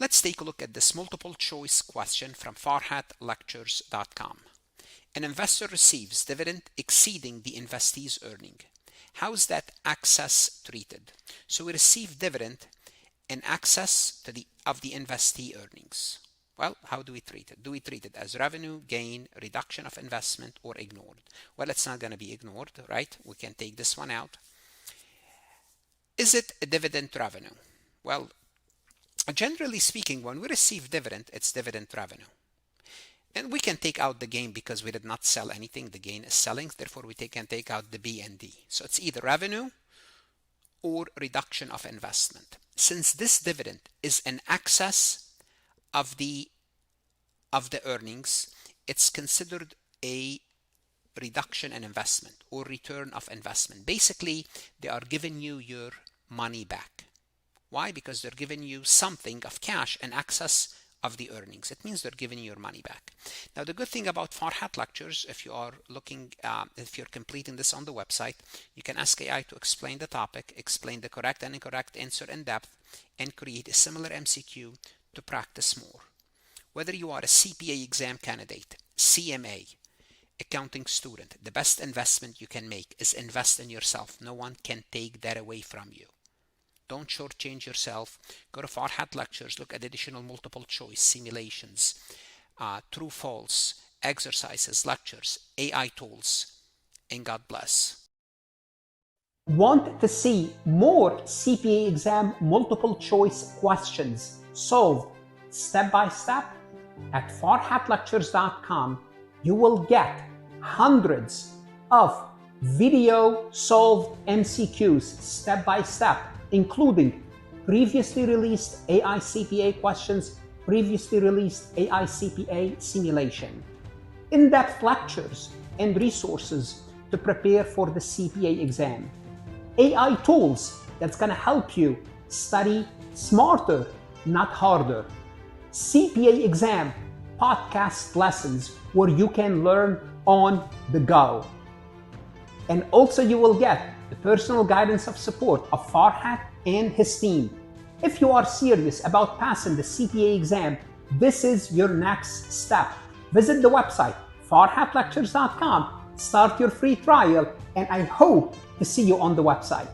Let's take a look at this multiple choice question from farhatlectures.com. An investor receives dividend exceeding the investee's earning. How is that excess treated? So we receive dividend in excess of the investee earnings. Well, how do we treat it? Do we treat it as revenue, gain, reduction of investment, or ignored? Well, it's not going to be ignored, right? We can take this one out. Is it a dividend revenue? Well, generally speaking, when we receive dividend, it's dividend revenue. And we can take out the gain because we did not sell anything. The gain is selling, therefore we can take out the B and D. So it's either revenue or reduction of investment. Since this dividend is in excess of the earnings, it's considered a reduction in investment or return of investment. Basically, they are giving you your money back. Why? Because they're giving you something of cash in excess of the earnings. It means they're giving you your money back. Now, the good thing about Farhat Lectures, if you are looking, if you're completing this on the website, you can ask AI to explain the topic, explain the correct and incorrect answer in depth, and create a similar MCQ to practice more. Whether you are a CPA exam candidate, CMA, accounting student, the best investment you can make is invest in yourself. No one can take that away from you. Don't shortchange yourself. Go to Farhat Lectures, look at additional multiple choice simulations, true false, exercises, lectures, AI tools, and God bless. Want to see more CPA exam multiple choice questions solved step by step? At farhatlectures.com, you will get hundreds of video solved MCQs step by step, including previously released AI CPA questions, previously released AI CPA simulation, in-depth lectures and resources to prepare for the CPA exam, AI tools that's going to help you study smarter, not harder, CPA exam podcast lessons where you can learn on the go. And also you will get the personal guidance of support of Farhat and his team. If you are serious about passing the CPA exam, this is your next step. Visit the website farhatlectures.com, start your free trial, and I hope to see you on the website.